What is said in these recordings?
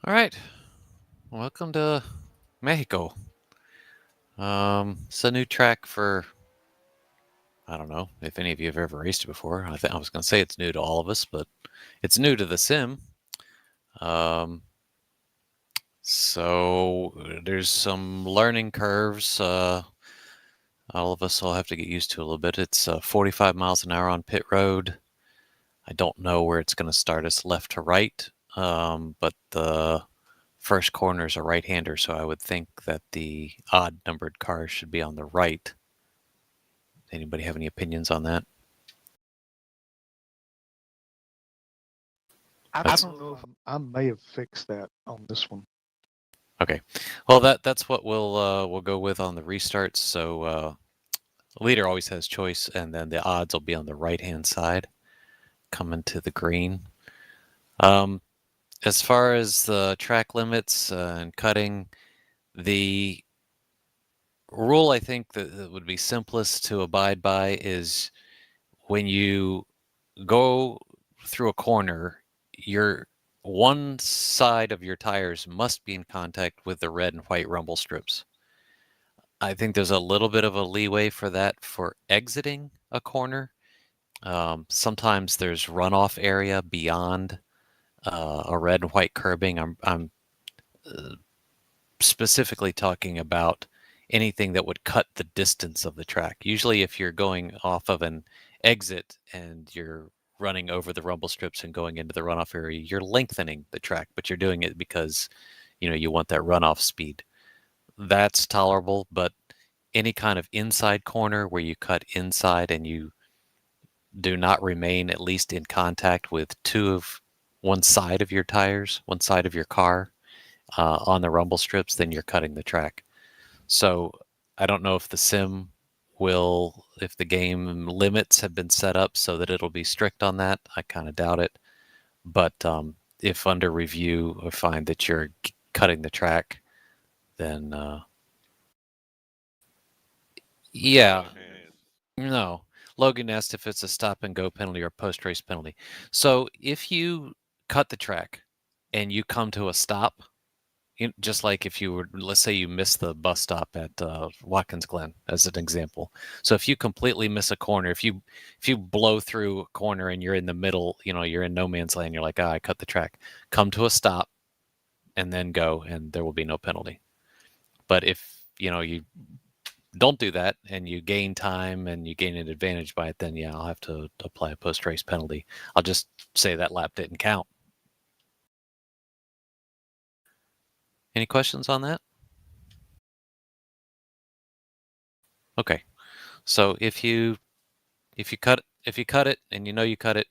All right, welcome to Mexico. It's a new track for, I don't know if any of you have ever raced it before. I was going to say it's new to all of us, but it's new to the sim. Um, so there's some learning curves. All of us will have to get used to a little bit. It's 45 miles an hour on pit road. I don't know where it's going to start us left to right, but the first corner is a right-hander, so I would think that the odd-numbered cars should be on the right. Anybody have any opinions on that? I don't know if I may have fixed that on this one. Okay. Well, that's what we'll go with on the restarts. So the leader always has choice, and then the odds will be on the right-hand side, coming to the green. As far as the track limits and cutting, the rule I think that would be simplest to abide by is when you go through a corner, your one side of your tires must be in contact with the red and white rumble strips. I think there's a little bit of a leeway for that for exiting a corner. Sometimes there's runoff area beyond a red and white curbing. I'm uh, specifically talking about anything that would cut the distance of the track. Usually, if you're going off of an exit and you're running over the rumble strips and going into the runoff area, you're lengthening the track, but you're doing it because you want that runoff speed. That's tolerable, but any kind of inside corner where you cut inside and you do not remain at least in contact with one side of your tires, one side of your car on the rumble strips, then you're cutting the track. So I don't know if the sim if the game limits have been set up so that it'll be strict on that. I kind of doubt it. But if under review I find that you're cutting the track, then yeah, no. Logan asked if it's a stop and go penalty or post race penalty. So if you cut the track and you come to a stop, just like if you were, let's say you miss the bus stop at Watkins Glen as an example. So if you completely miss a corner, if you blow through a corner and you're in the middle, you're in no man's land, you're like, I cut the track. Come to a stop and then go, and there will be no penalty. But if you don't do that and you gain time and you gain an advantage by it, then yeah, I'll have to apply a post race penalty. I'll just say that lap didn't count. Any questions on that? Okay. So if you cut it and you cut it,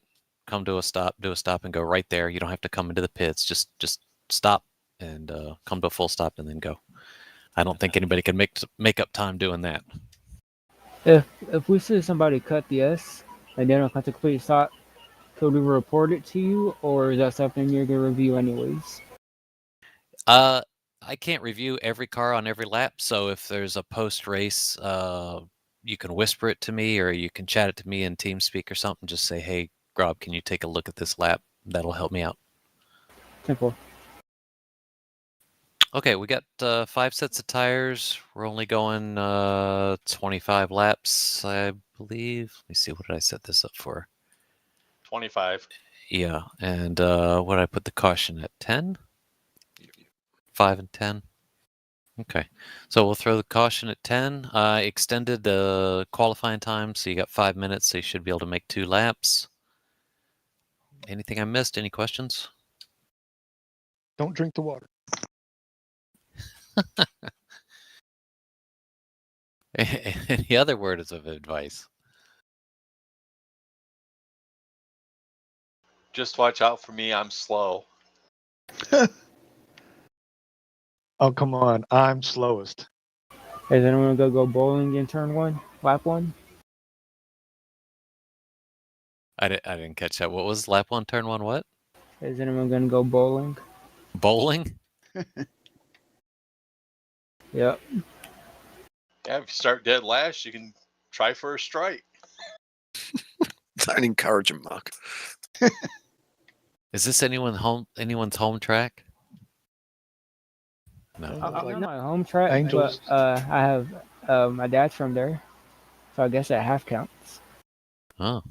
come to a stop, do a stop and go right there. You don't have to come into the pits. Just stop and come to a full stop and then go. I don't think anybody can make up time doing that. If we see somebody cut the S and they don't cut the complete stop, could we report it to you, or is that something you're gonna review anyways? I can't review every car on every lap, so if there's a post race, you can whisper it to me or you can chat it to me in TeamSpeak or something. Just say, hey, Grob, can you take a look at this lap? That'll help me out. Simple. Okay, we got 5 sets of tires. We're only going 25 laps, I believe. Let me see, what did I set this up for? 25. Yeah, and what did I put the caution at? 10? 5 and 10? Okay, so we'll throw the caution at 10. Extended the qualifying time, so you got 5 minutes, so you should be able to make 2 laps. Anything I missed? Any questions? Don't drink the water. Any other words of advice? Just watch out for me. I'm slow. Oh, come on. I'm slowest. Is anyone gonna go bowling in turn one, lap one? I didn't catch that. What was lap 1, turn 1, what? Is anyone gonna go bowling? Bowling? Yep. Yeah, if you start dead last, you can try for a strike. Don't encourage him, Mark. Is this anyone's home track? No. Like Not my home track, Angels. but I have my dad's from there, so I guess that half counts. Oh.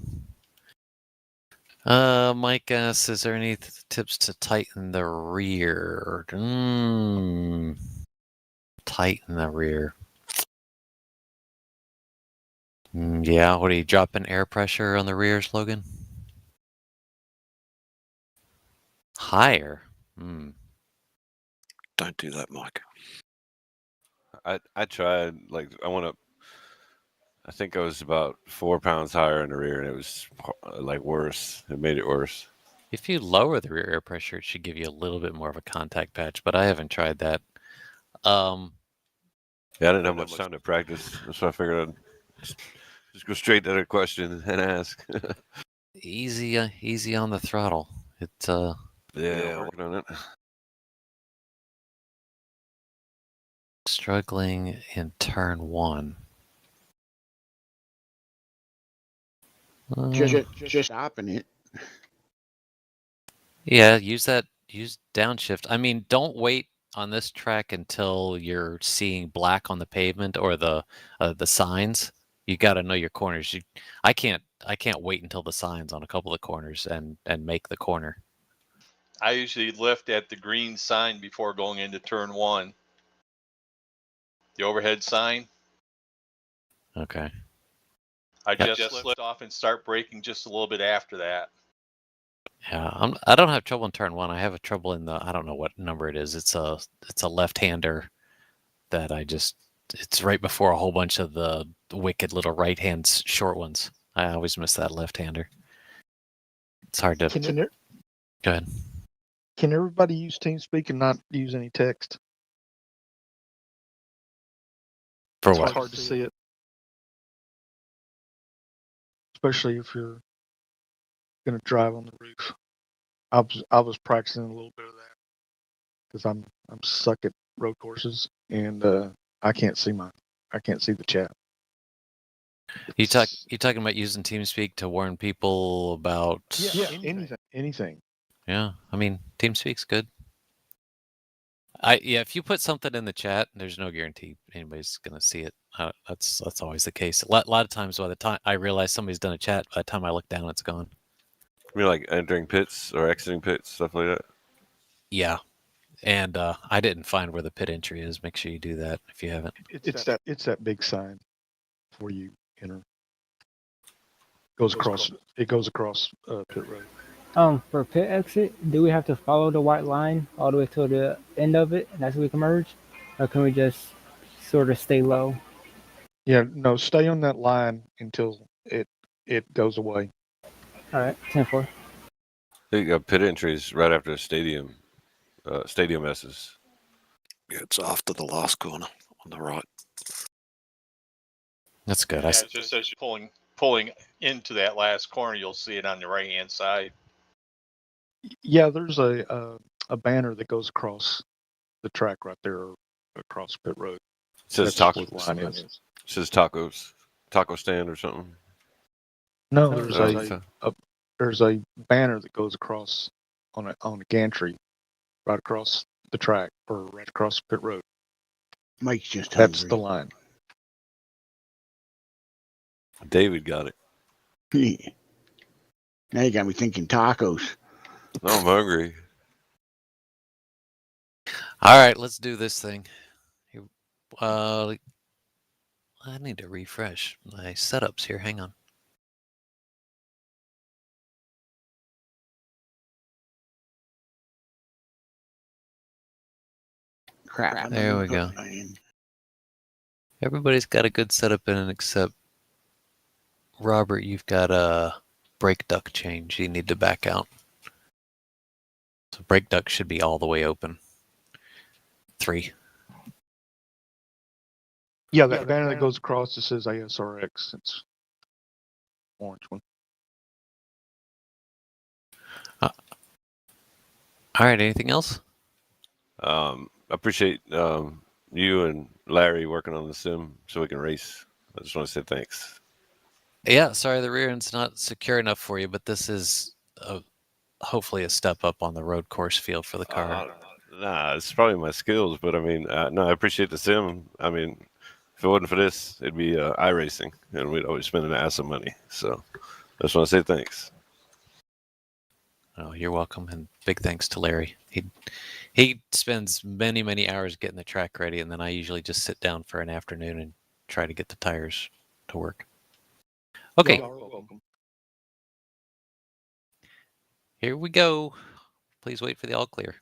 Mike asks, is there any tips to tighten the rear? Tighten the rear. Yeah, what are you dropping air pressure on the rears, Logan? Higher. Don't do that, Mike. I tried, like, I think I was about 4 pounds higher in the rear, and it was like worse. It made it worse. If you lower the rear air pressure, it should give you a little bit more of a contact patch, but I haven't tried that. Yeah, I didn't have much time to practice, so I figured I'd just go straight to the question and ask. Easy on the throttle. It's Yeah, working on it. struggling in turn 1. Just stopping it. Yeah, use downshift. I mean, don't wait on this track until you're seeing black on the pavement or the signs. You got to know your corners. I can't wait until the signs on a couple of corners and make the corner. I usually lift at the green sign before going into turn 1. The overhead sign. Okay. I Yeah. just lift off and start braking just a little bit after that. Yeah, I don't have trouble in turn 1. I have a trouble in I don't know what number it is. It's a left-hander that it's right before a whole bunch of the wicked little right-hand short ones. I always miss that left-hander. It's hard to. Go ahead. Can everybody use TeamSpeak and not use any text? For It's what? hard to see it, especially if you're going to drive on the roof. I was practicing a little bit of that because I'm stuck at road courses and I can't see the chat. You talking about using TeamSpeak to warn people about? Yeah, anything. Yeah, I mean TeamSpeak's good. If you put something in the chat, there's no guarantee anybody's gonna see it. That's always the case. A lot of times, by the time I realize somebody's done a chat, by the time I look down, it's gone. You mean like entering pits or exiting pits, stuff like that? Yeah, and I didn't find where the pit entry is. Make sure you do that if you haven't. It's that big sign before you enter. It goes across pit road. For pit exit, do we have to follow the white line all the way to the end of it, and that's where we can merge, or can we just sort of stay low? Yeah, no, stay on that line until it goes away. All right, 10-4. You got pit entries right after the stadium S's. Yeah, it's after the last corner on the right. That's good. Yeah, just as you're pulling into that last corner, you'll see it on the right hand side. Yeah, there's a banner that goes across the track right there across pit road. It says That's where tacos. the line is. It says tacos, taco stand or something. No, there's a banner that goes across on a gantry right across the track or right across pit road. Mike's just That's hungry. the line. David got it. Now you got me thinking tacos. No, I'm hungry. All right, let's do this thing. I need to refresh my setups here. Hang on. Crap. There we go. Everybody's got a good setup in it except Robert. You've got a brake duct change. You need to back out. So brake duct should be all the way open. 3. Yeah, that banner that goes across that says ASRX. It's orange one. All right. Anything else? I appreciate you and Larry working on the sim so we can race. I just want to say thanks. Yeah. Sorry, the rear end's not secure enough for you, but this is hopefully a step up on the road course feel for the car. Nah, it's probably my skills, but I mean, no, I appreciate the sim. I mean, if it wasn't for this, it'd be iRacing, and we'd always spend an ass of money. So I just want to say thanks. Oh, you're welcome, and big thanks to Larry. He spends many hours getting the track ready, and then I usually just sit down for an afternoon and try to get the tires to work. Okay, Y'all are welcome. here we go. Please wait for the all clear.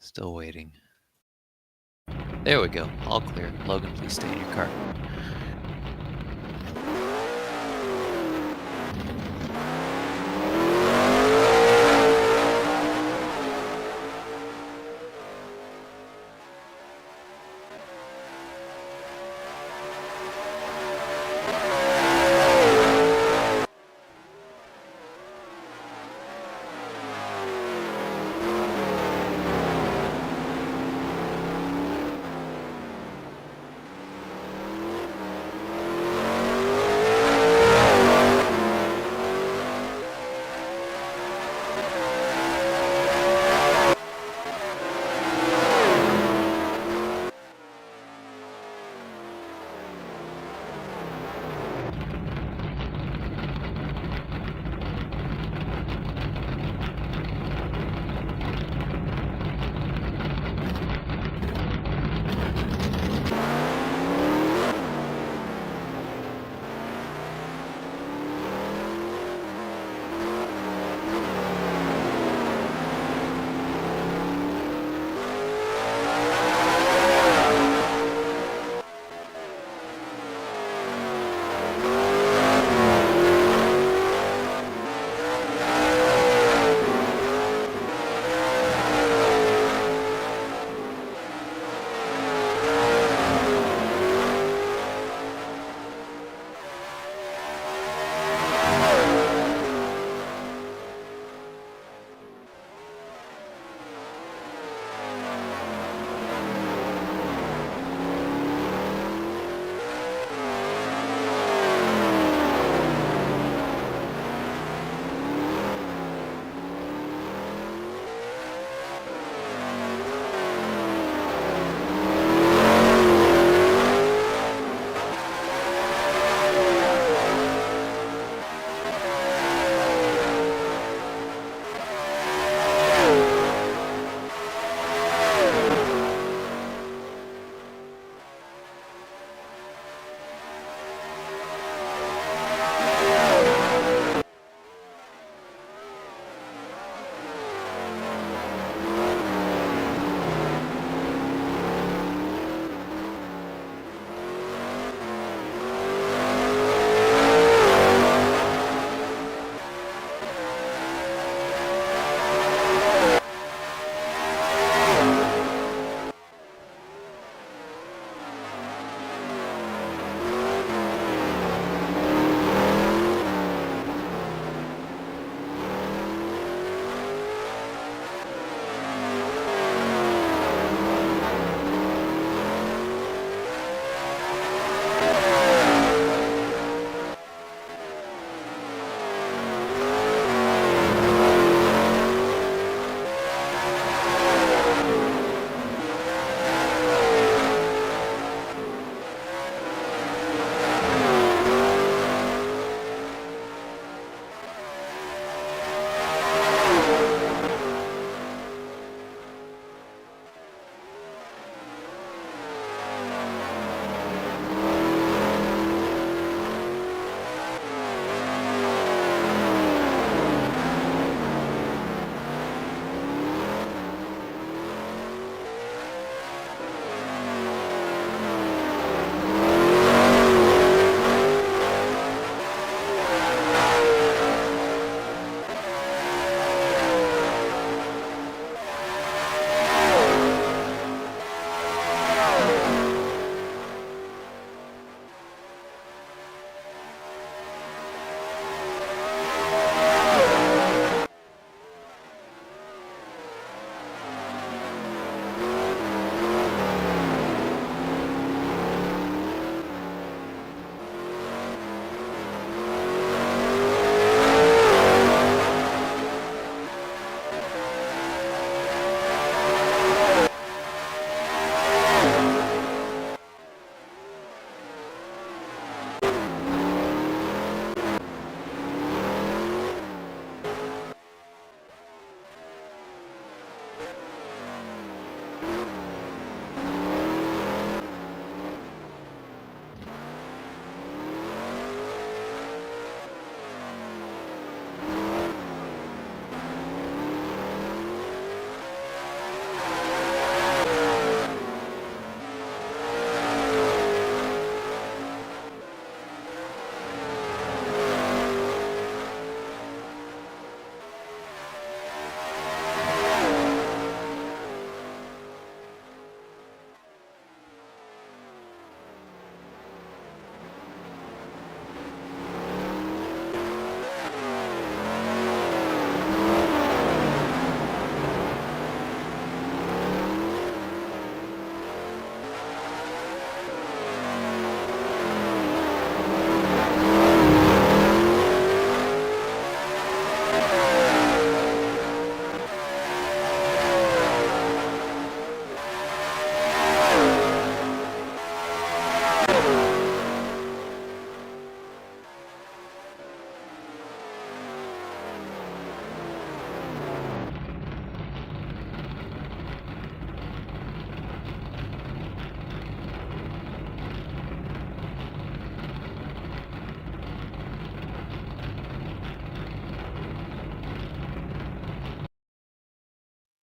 Still waiting. There we go. All clear. Logan, please stay in your car.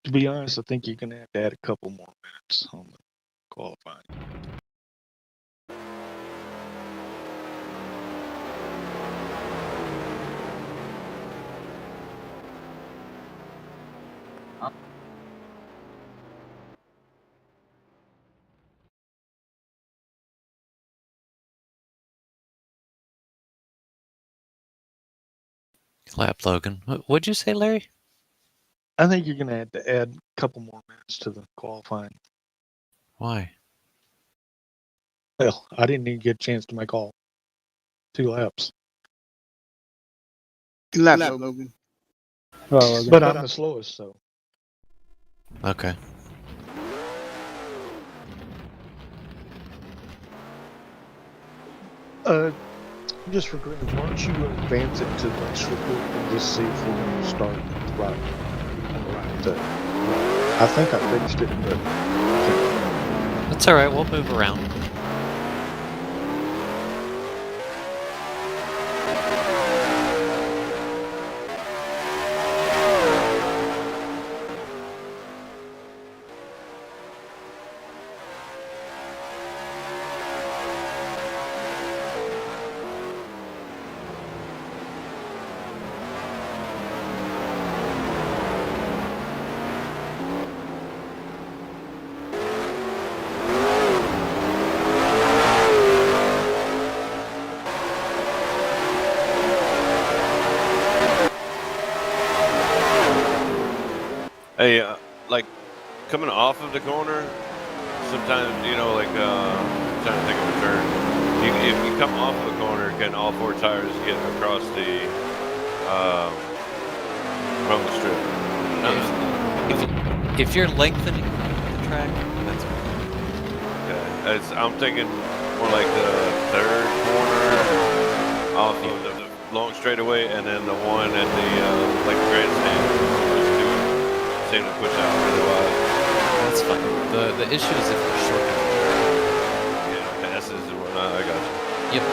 To be honest, I think you're going to have to add a couple more minutes on the qualifying. Clap, Logan. What'd you say, Larry? I think you're going to have to add a couple more minutes to the qualifying. Why? Well, I didn't even get a chance to make all 2 laps, Good luck, Logan. Well, Logan. but I'm the slowest, so. Okay. Just for granted, why don't you advance it to the next report and just see if we're going to start right on the right? I think I fixed it, but That's all right. We'll move around. Hey, like coming off of the corner, sometimes like trying to think of a turn. If you come off of the corner, can all 4 tires get across the from the strip? If you're lengthening the track, that's Okay. I'm thinking more like the 3rd corner off of the long straightaway, and then the one at the like grandstand. Seem to push out really wide. that's fine. The issue is if you're short. Yeah, passes and whatnot. I got you. Yep.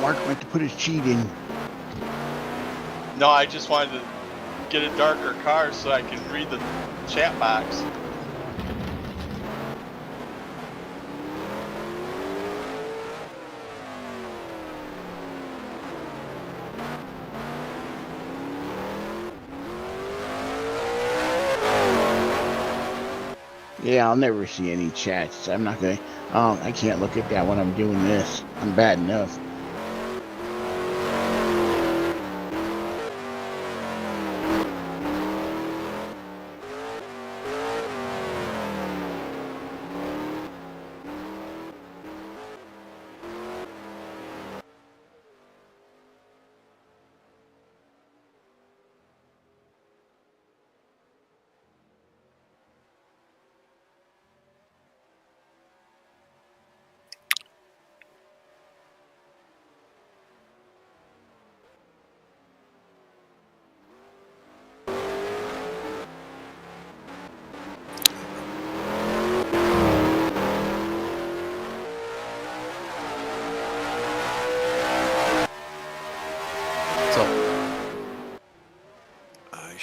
Mark went to put his cheat in. No, I just wanted to get a darker car so I can read the chat box. Yeah, I'll never see any chats. I'm not gonna. I can't look at that when I'm doing this. I'm bad enough.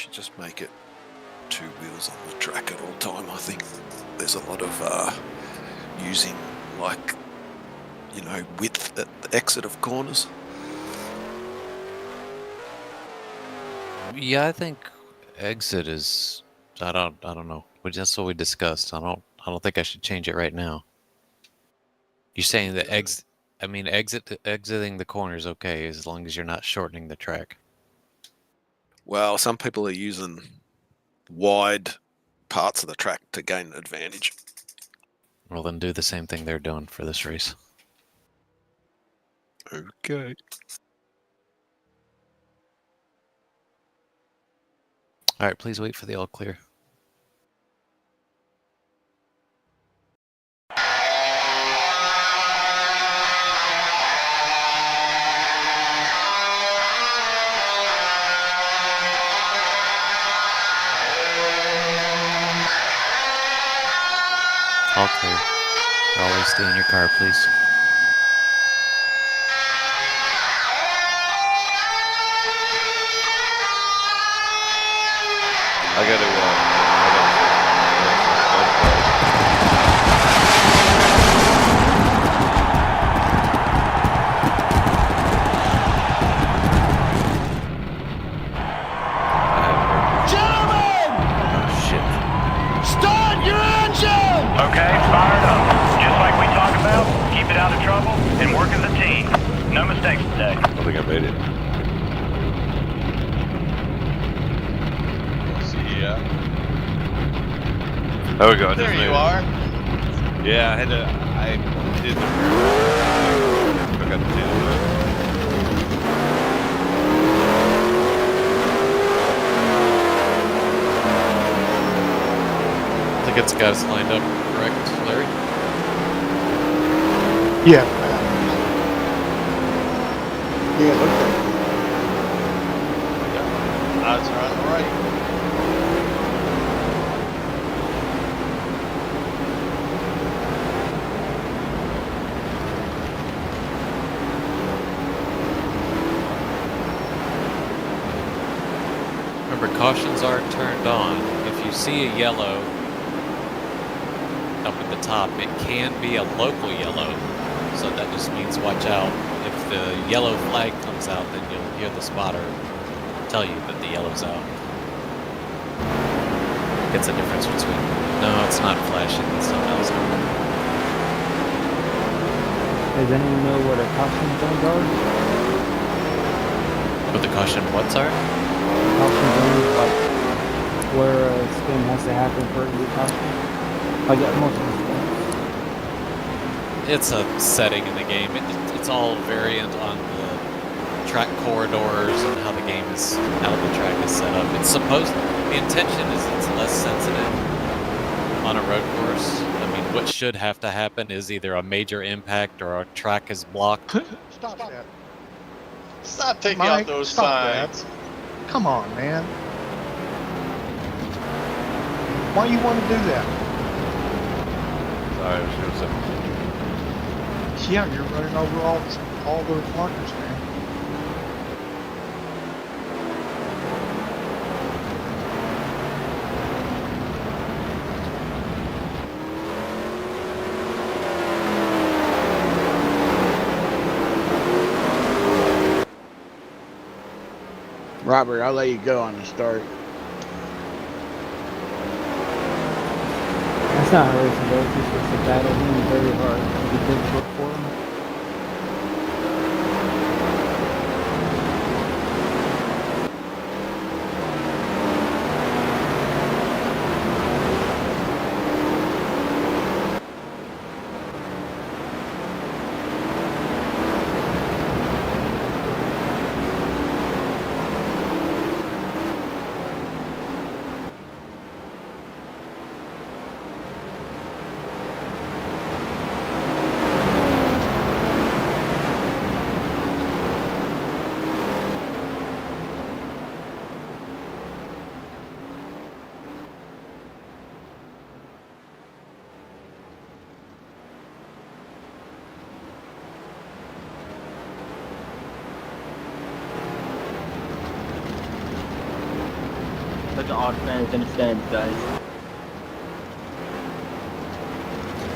should just make it 2 wheels on the track at all time. I think there's a lot of using, like, you know, width at the exit of corners. Yeah, I think exit is. I don't know. That's what we discussed. I don't think I should change it right now. You're saying that exiting the corner is okay as long as you're not shortening the track. Well, some people are using wide parts of the track to gain an advantage. Well, then do the same thing they're doing for this race. Okay. All right, please wait for the all clear. All clear. Always stay in your car, please. I gotta Gentlemen! Oh, shit. Start your engine! Okay, fired up. Just like we talked about, keep it out of trouble and work as a team. No mistakes today. I think I made it. See ya. There we go. I just There made you it. are. Yeah, I did the. I got the tail of it. I think it's got us lined up, correct, Larry? Yeah. Yeah, it looks like Odds are on the right. Remember, cautions are turned on. If you see a yellow up at the top, it can be a local yellow. So that just means watch out. If the yellow flag comes out, then you'll hear the spotter tell you that the yellow's out. It's a difference between, no, it's not flashing, it's something else. Does anyone know what a caution zones are? What the caution what's are? Caution zones, like where a spin has to happen for it to be caution. Like at multiple spins. It's a setting in the game. It's all variant on the track corridors and how the game is, how the track is set up. It's supposed, the intention is it's less sensitive on a road course. I mean, what should have to happen is either a major impact or a track is blocked. Stop that. Stop taking Mike, out those stop that. signs. Come on, man. Why you want to do that? Sorry, I was doing something. Yeah, you're running over all those markers, man. Robert, I'll let you go on the start. That's not how racing goes. It's just a battle being very hard. It'll be difficult for him. such an odd advantage in the stands, guys.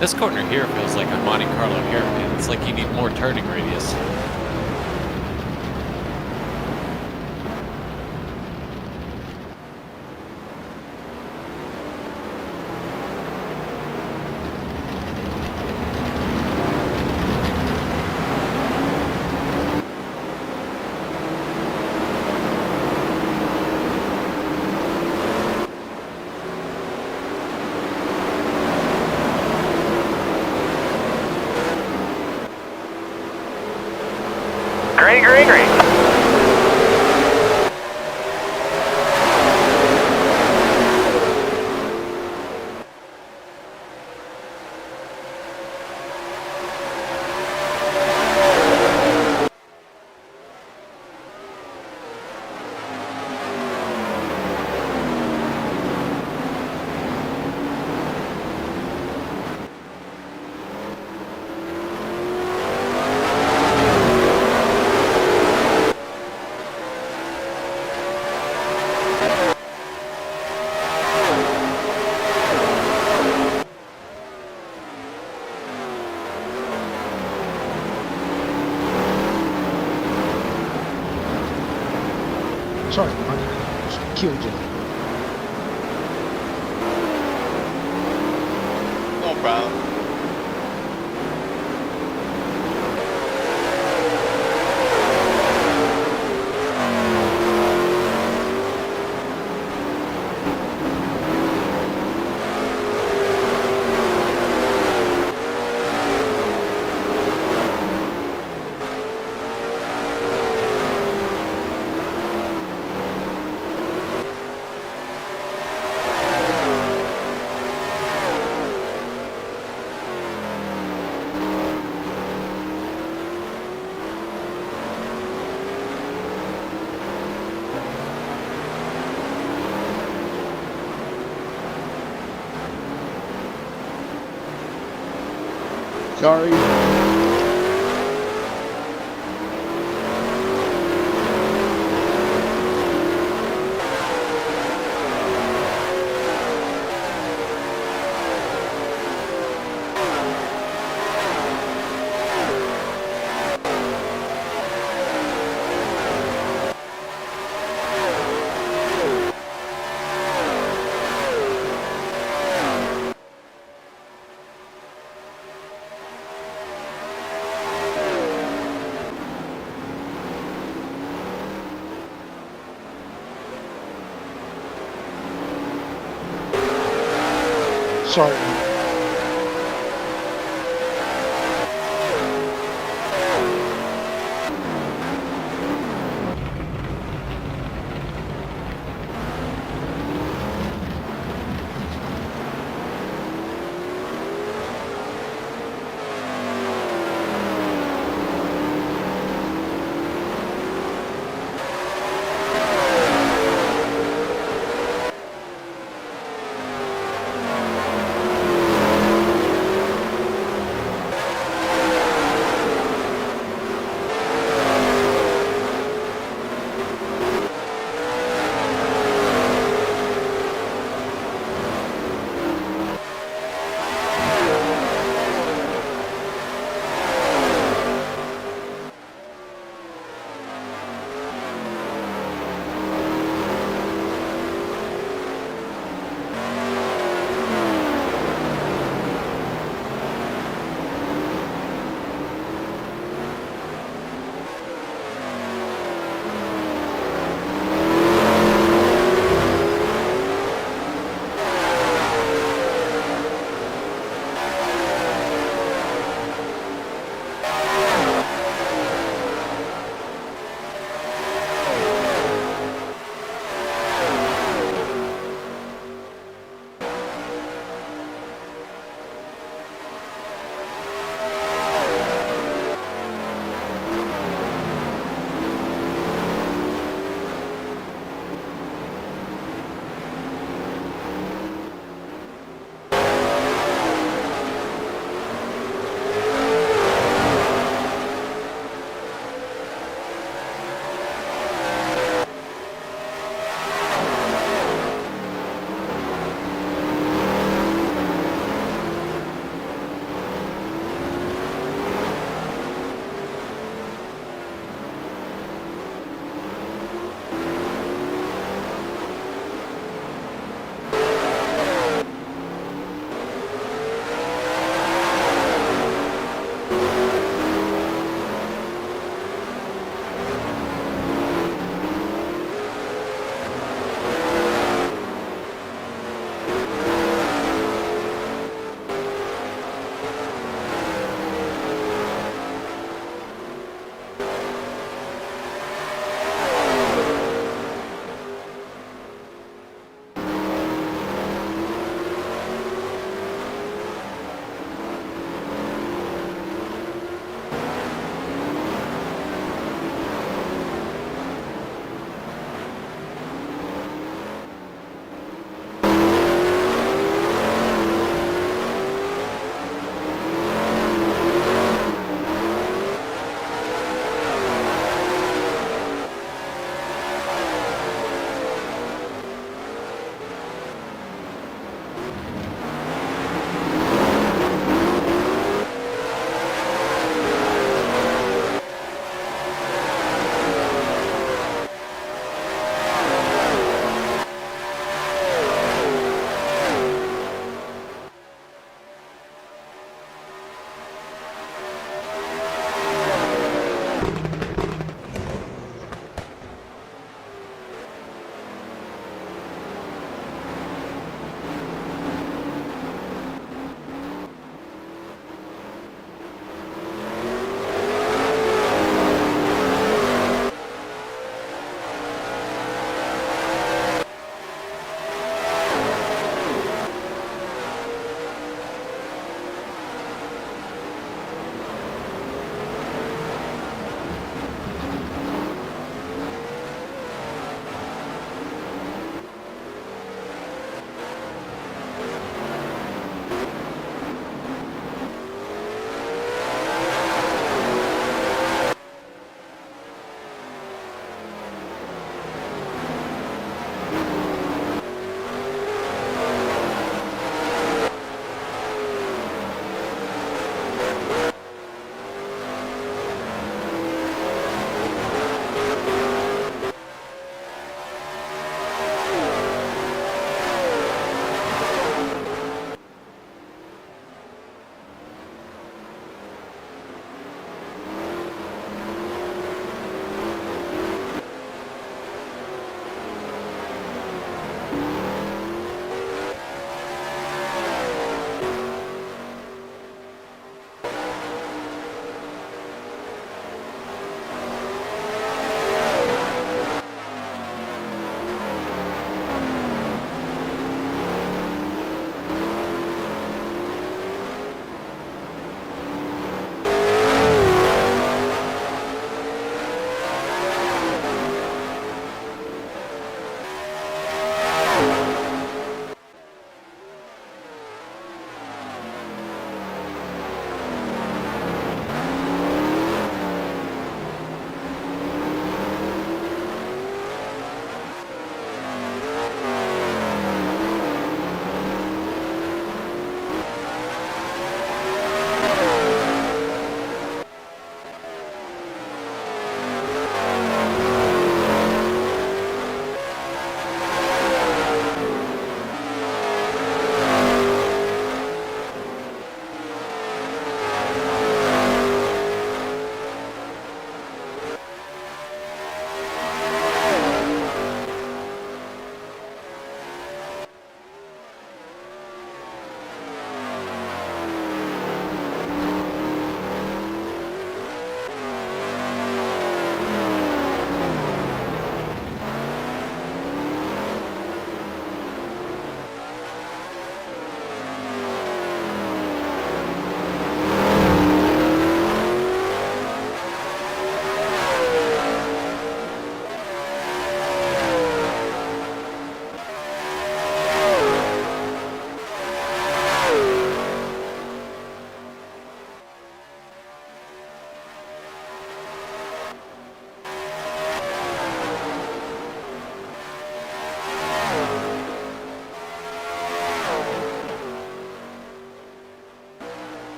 This corner here feels like a Monte Carlo hairpin. It's like you need more turning radius. Green, green, green. Sorry, I killed you. No problem. Sorry. Sorry.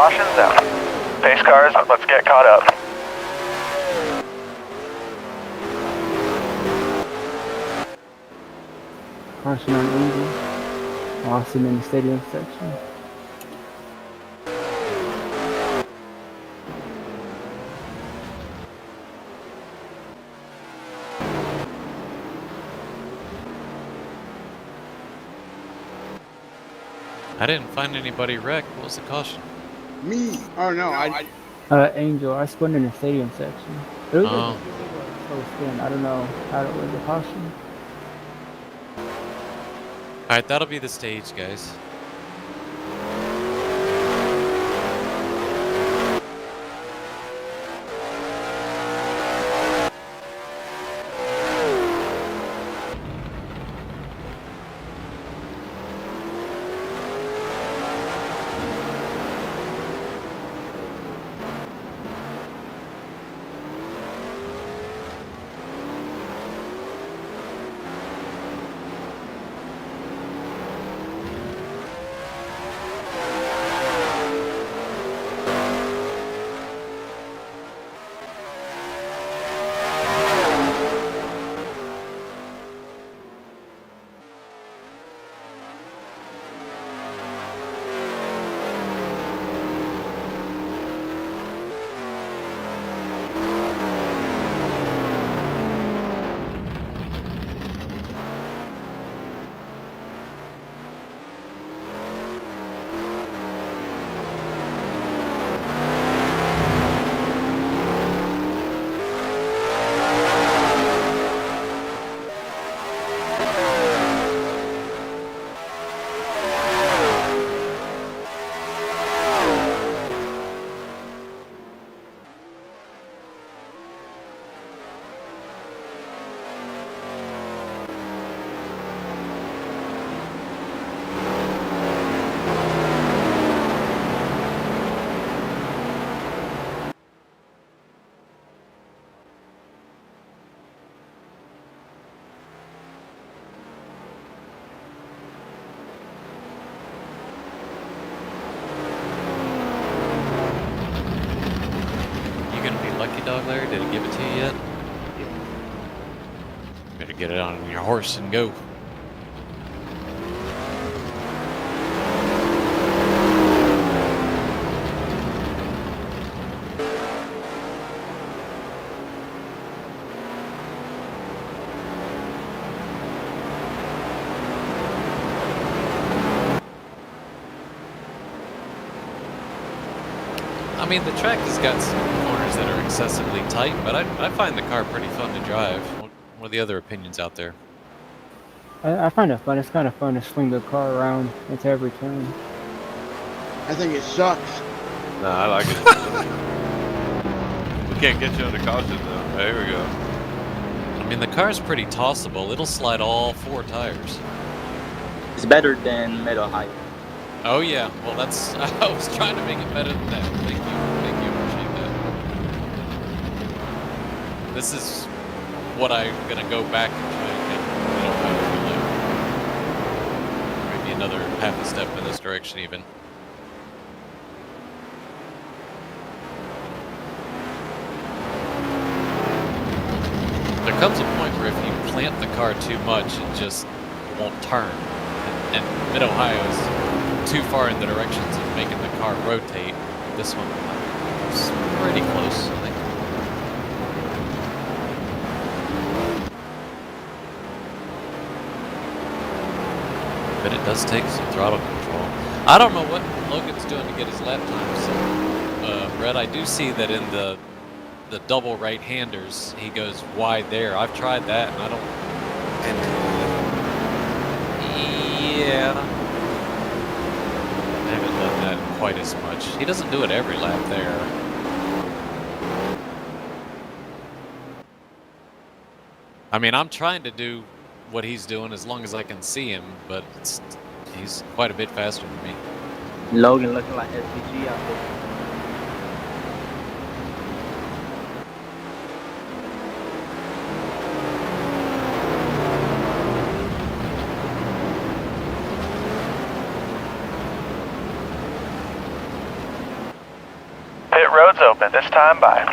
Cautions out. Pace cars, let's get caught up. Caution on Angel. Austin in the stadium section. I didn't find anybody wrecked. What was the caution? Me? Oh no, I. Angel, I spun in the stadium section. It was like Oh. a slow spin. I don't know how it was a caution. Alright, that'll be the stage, guys. Lucky Dog Larry, did it give it to you yet? Better get it on your horse and go. I mean, the track has got some corners that are excessively tight, but I find the car pretty fun to drive. What are the other opinions out there? I find it fun. It's kind of fun to swing the car around into every turn. I think it sucks. Nah, I like it. We can't get you under caution though. There we go. I mean, the car's pretty tossable. It'll slide all four tires. It's better than Middle High. Oh yeah, well that's, I was trying to make it better than that. Thank you, appreciate that. This is what I'm gonna go back and try and get, maybe another half a step in this direction even. There comes a point where if you plant the car too much, it just won't turn. And Mid-Ohio is too far in the directions of making the car rotate. This one is pretty close, I think. But it does take some throttle control. I don't know what Logan's doing to get his lap time. So, Brett, I do see that in the double right-handers, he goes wide there. I've tried that, and I don't. Yeah. I haven't done that quite as much. He doesn't do it every lap there. I mean, I'm trying to do what he's doing as long as I can see him, but he's quite a bit faster than me. Logan looking like SVG out there. road's open. This time, bye.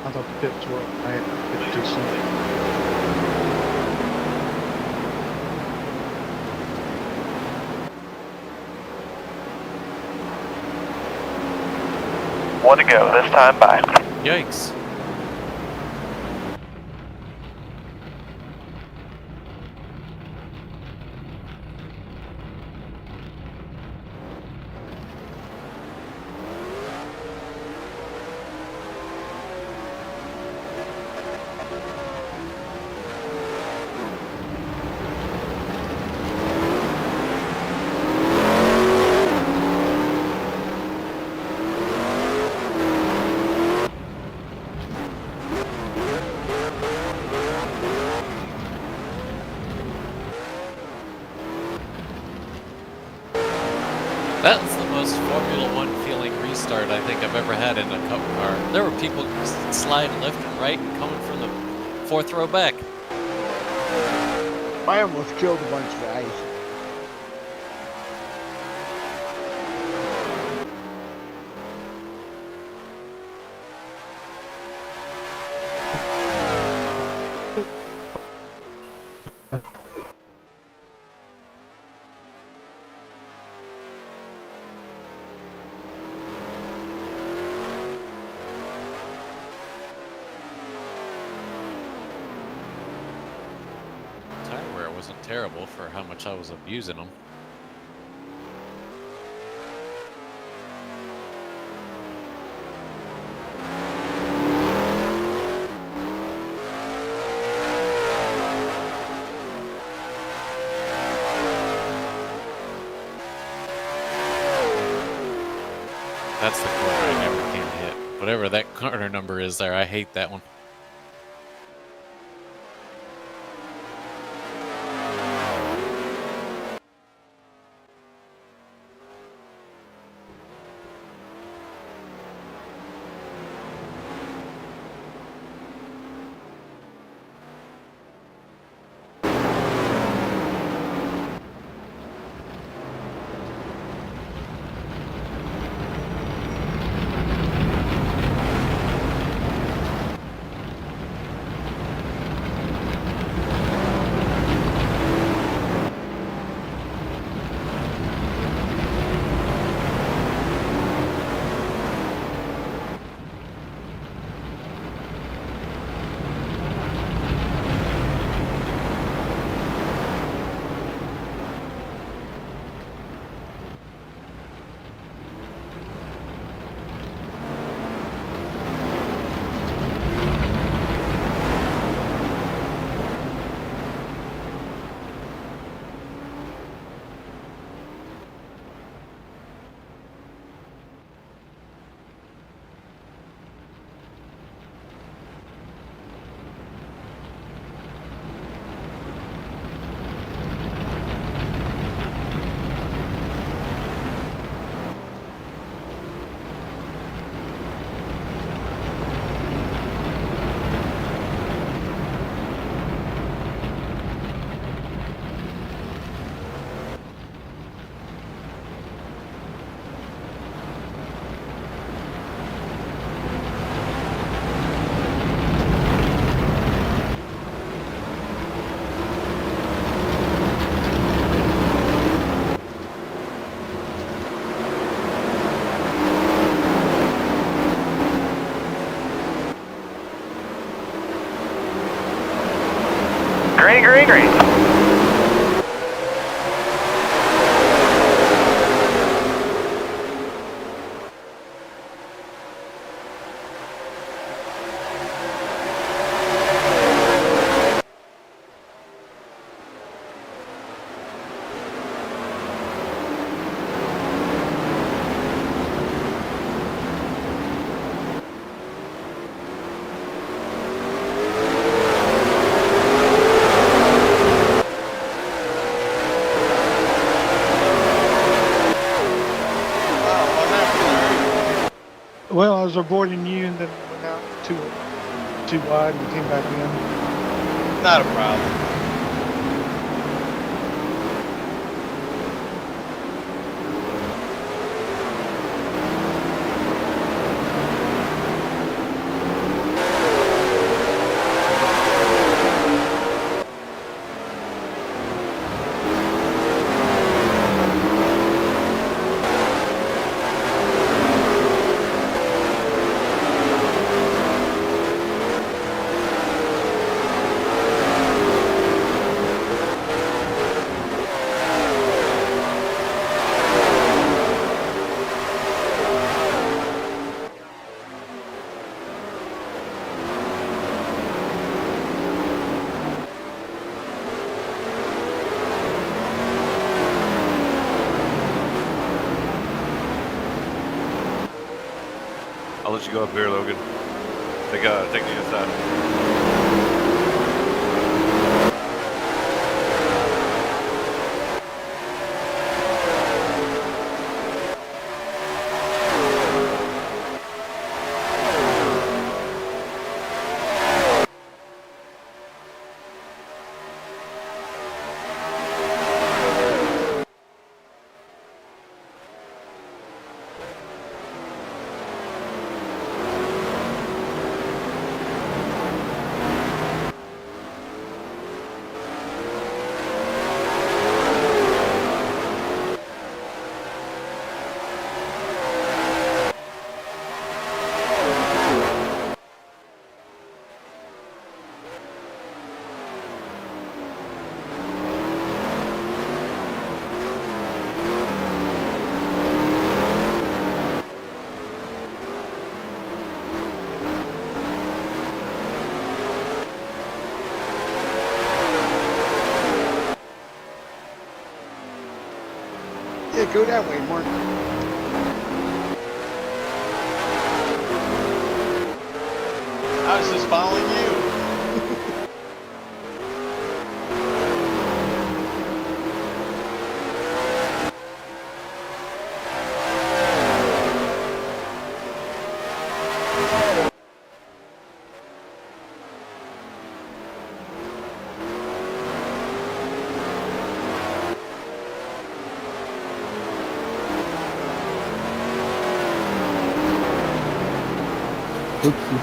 I thought the pits were. I had pit too soon. One to go. This time, bye. Yikes. That was the most Formula One feeling restart I think I've ever had in a cup car. There were people sliding left and right and coming from the fourth row back. I almost killed a bunch of guys. Tire wear wasn't terrible for how much I was abusing them. That's the corner I never can hit. Whatever that corner number is there, I hate that one. Green, green, green. Well, I was avoiding you, and turned and went out too wide and came back in? Not a problem. I'll let you go up here, Logan. Take the inside. Yeah, go that way, Mark. I was just following you. Oopsie.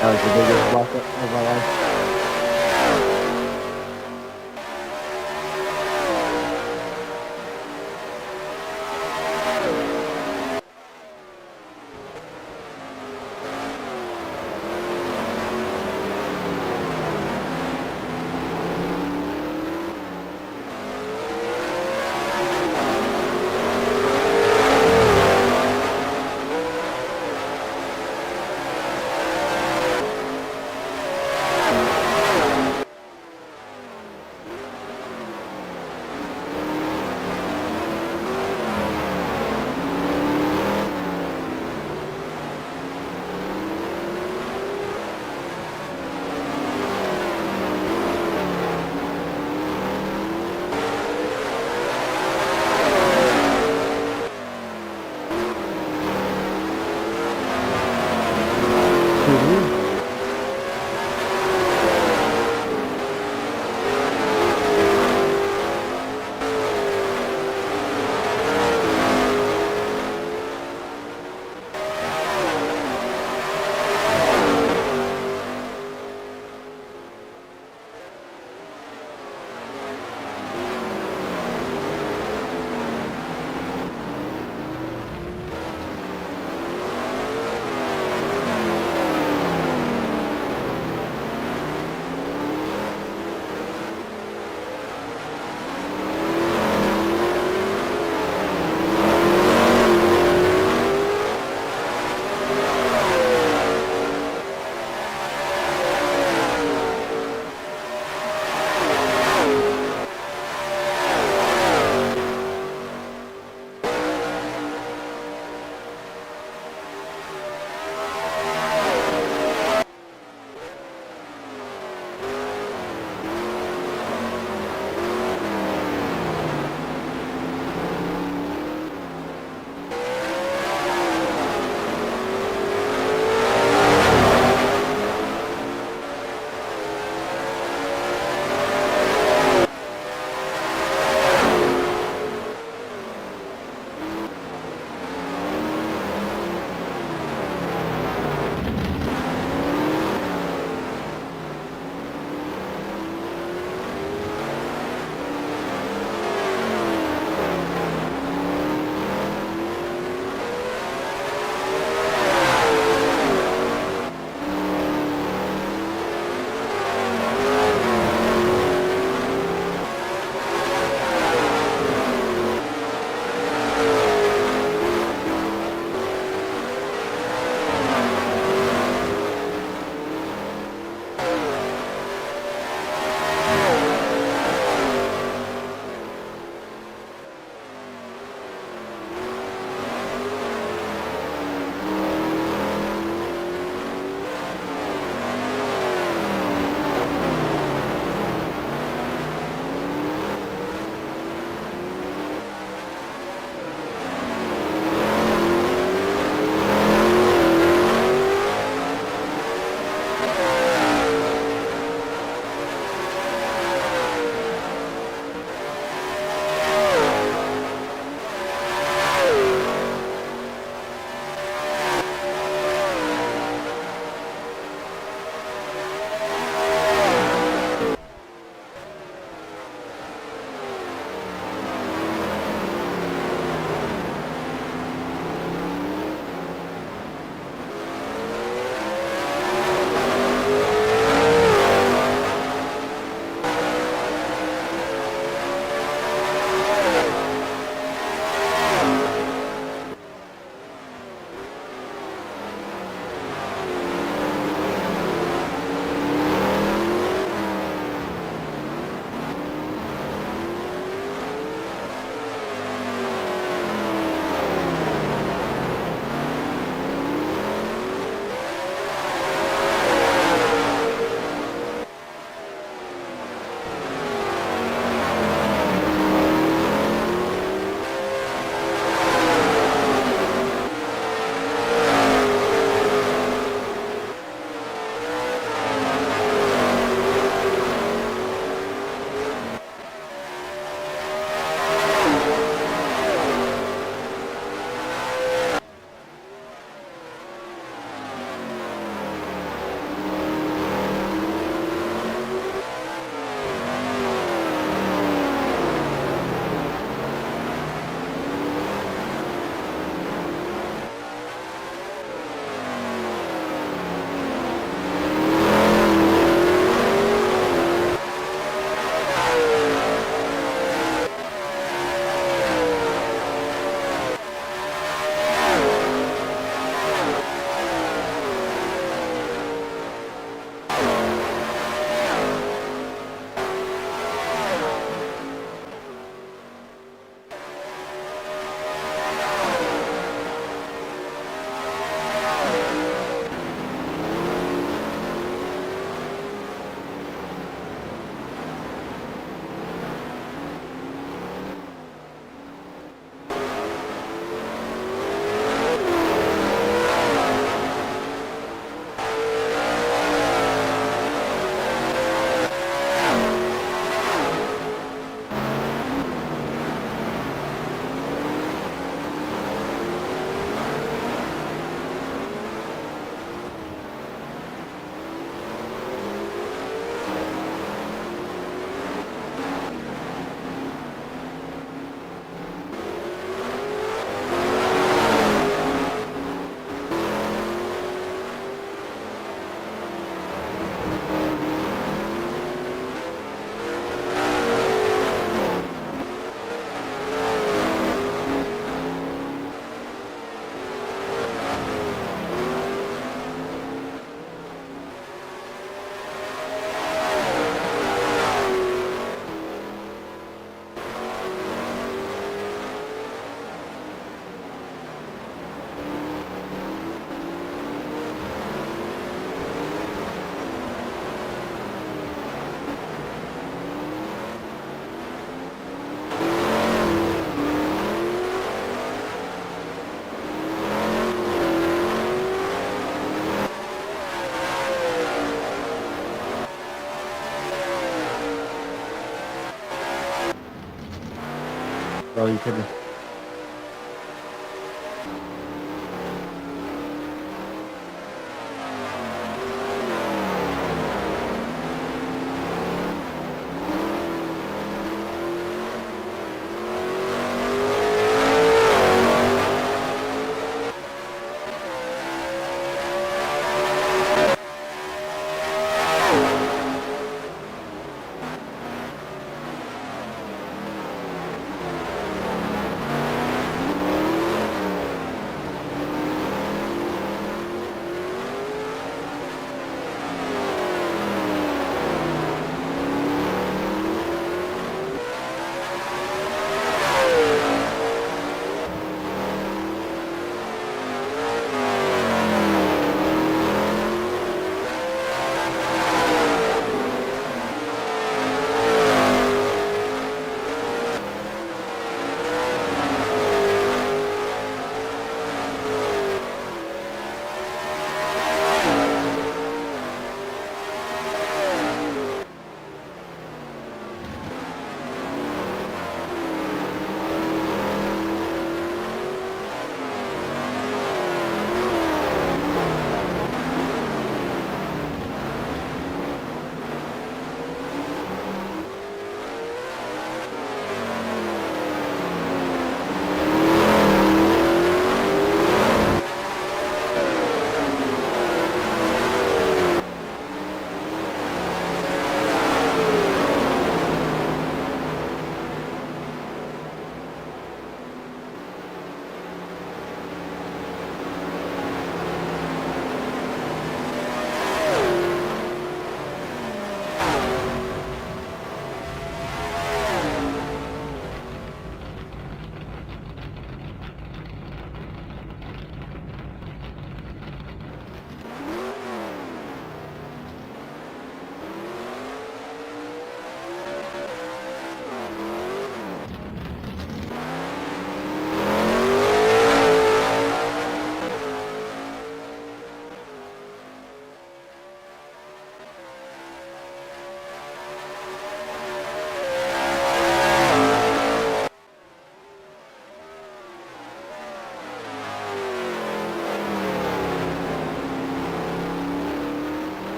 That was the biggest block up of my life. Oh, you kidding?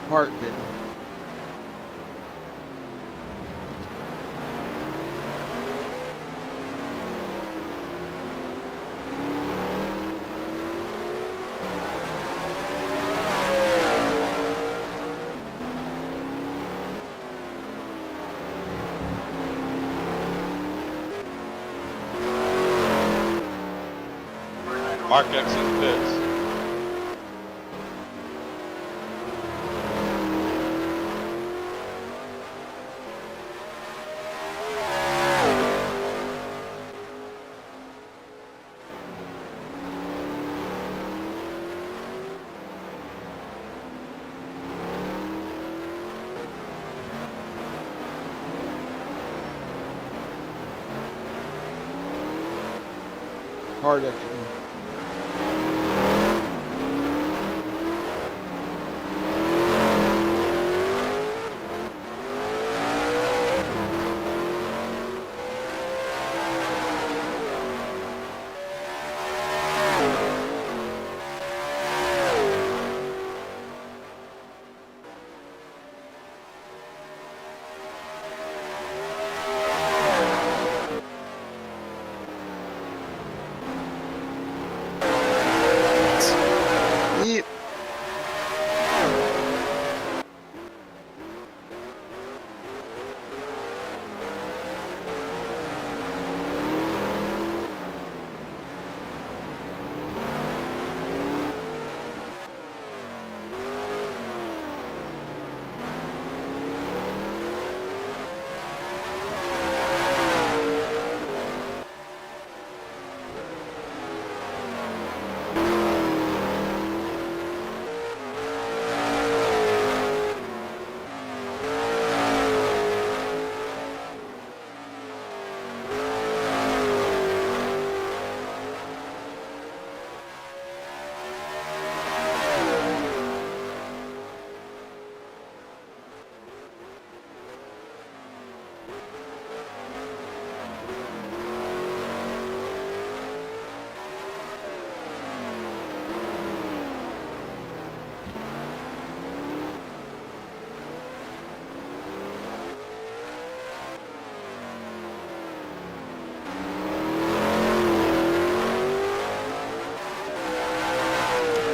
Heart bitten. Mark exit pits. hard exit. Yep.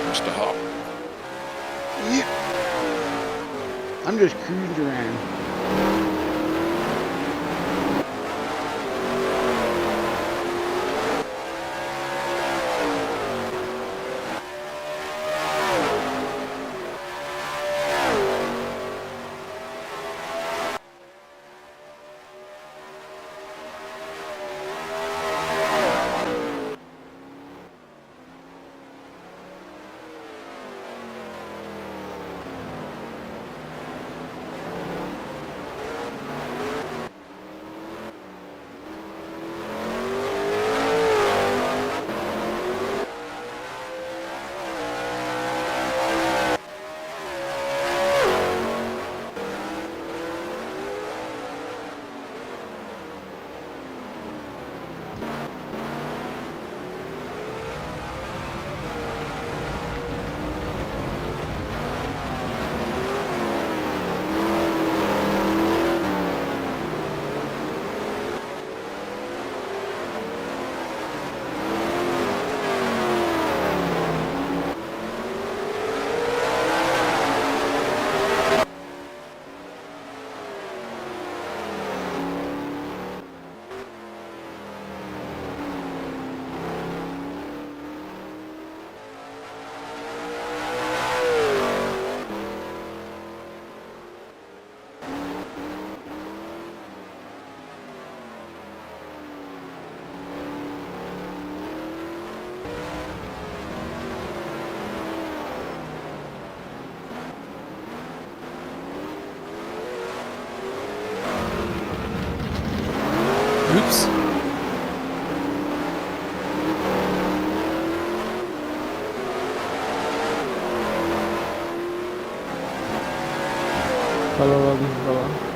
Mr. Hop. Yep. I'm just cruising around. Oops. Follow, Logan, follow.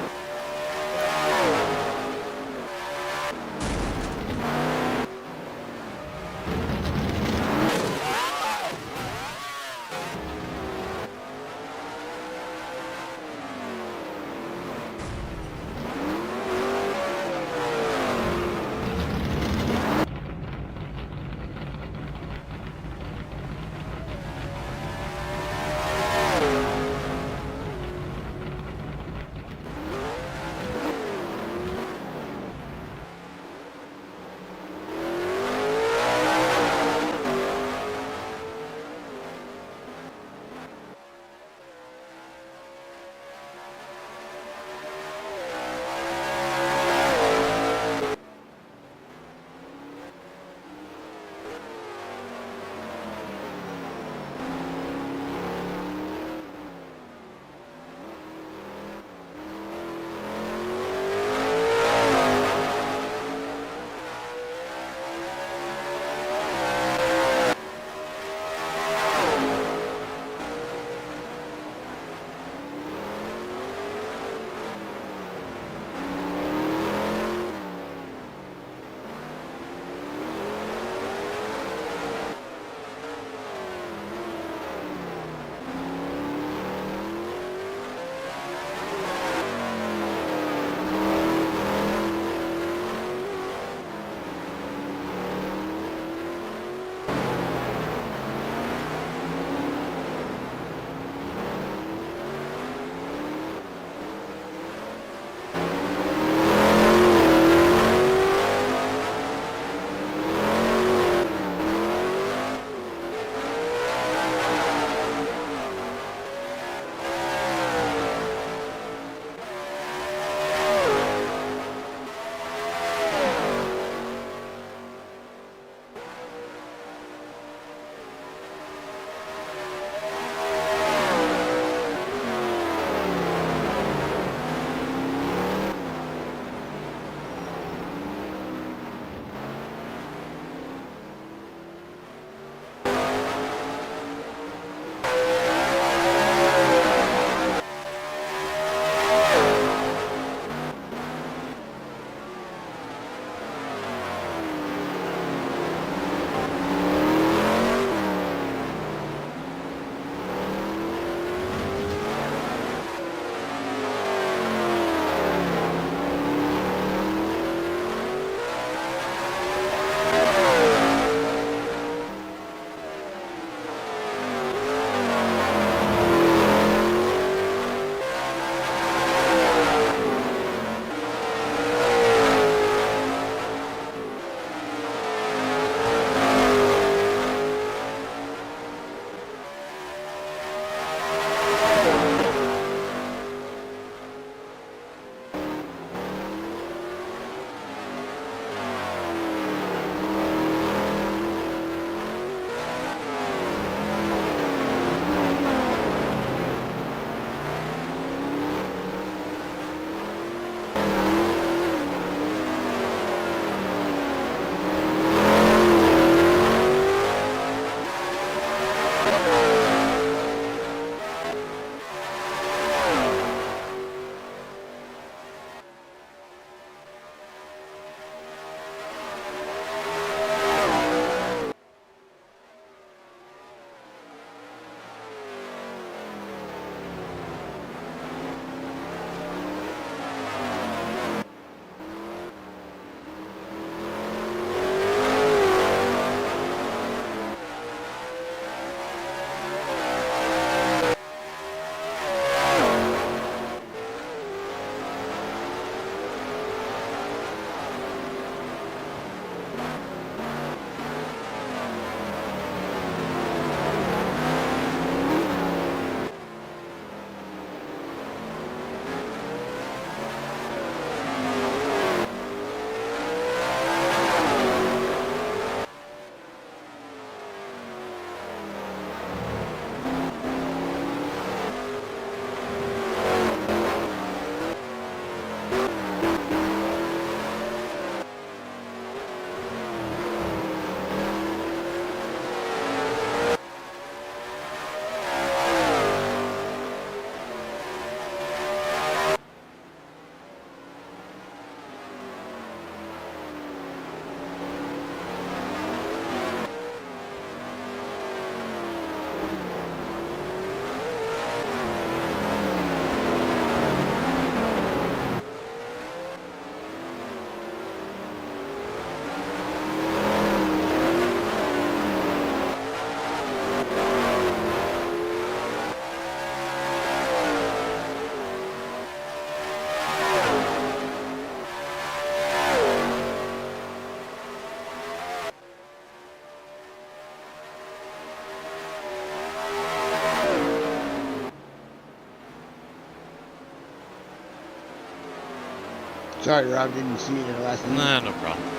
Sorry, Rob, didn't see it in the last minute. Nah, no problem.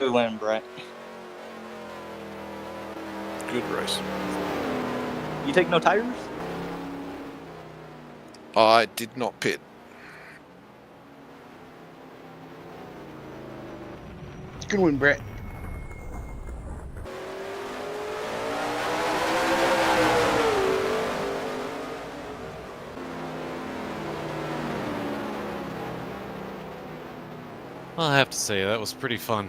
Good win, Brett. Good race. You take no tires? I did not pit. Good win, Brett. Well, I have to say, that was pretty fun.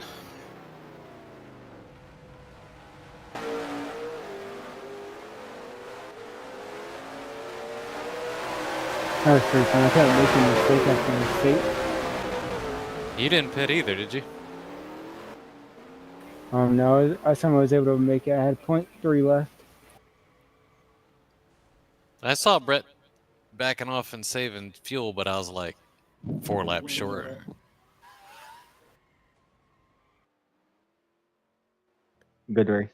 That was pretty fun. I kept making mistake after mistake. You didn't pit either, did you? No, last time I was able to make it, I had 0.3 left. I saw Brett backing off and saving fuel, but I was like 4 laps short. Good race.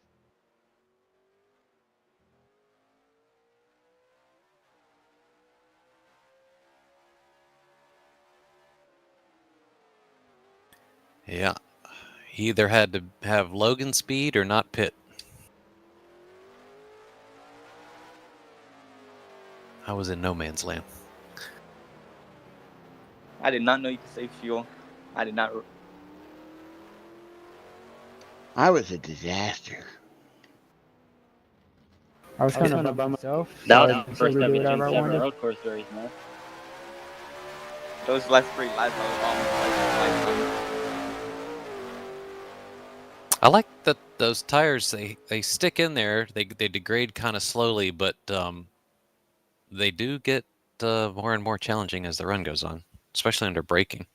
Yeah. He either had to have Logan speed or not pit. I was in no man's land. I did not know you could save fuel. I did not. I was a disaster. I was kind of by myself. That so was I the first was able to ever do whatever I Gen 7 wanted. road course race, man. Those last 3 laps, I was almost like lifetime. I like that those tires, they stick in there. They degrade kind of slowly, but they do get more and more challenging as the run goes on, especially under braking.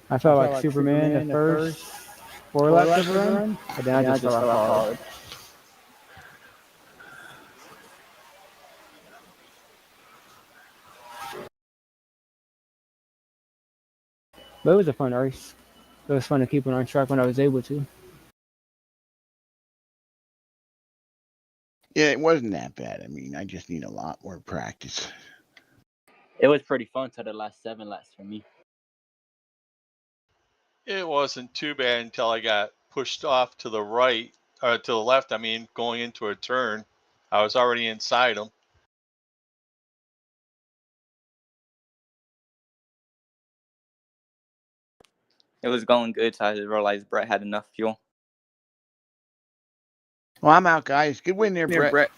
I felt like Superman the first 4 laps of the run, but then I just fell off hard. But it was a fun race. It was fun to keep it on track when I was able to. Yeah, it wasn't that bad. I mean, I just need a lot more practice. It was pretty fun till the last 7 laps for me. It wasn't too bad until I got pushed off to the right, or to the left. I mean, going into a turn, I was already inside them. It was going good, so I realized Brett had enough fuel. Well, I'm out, guys. Good win there, Brett.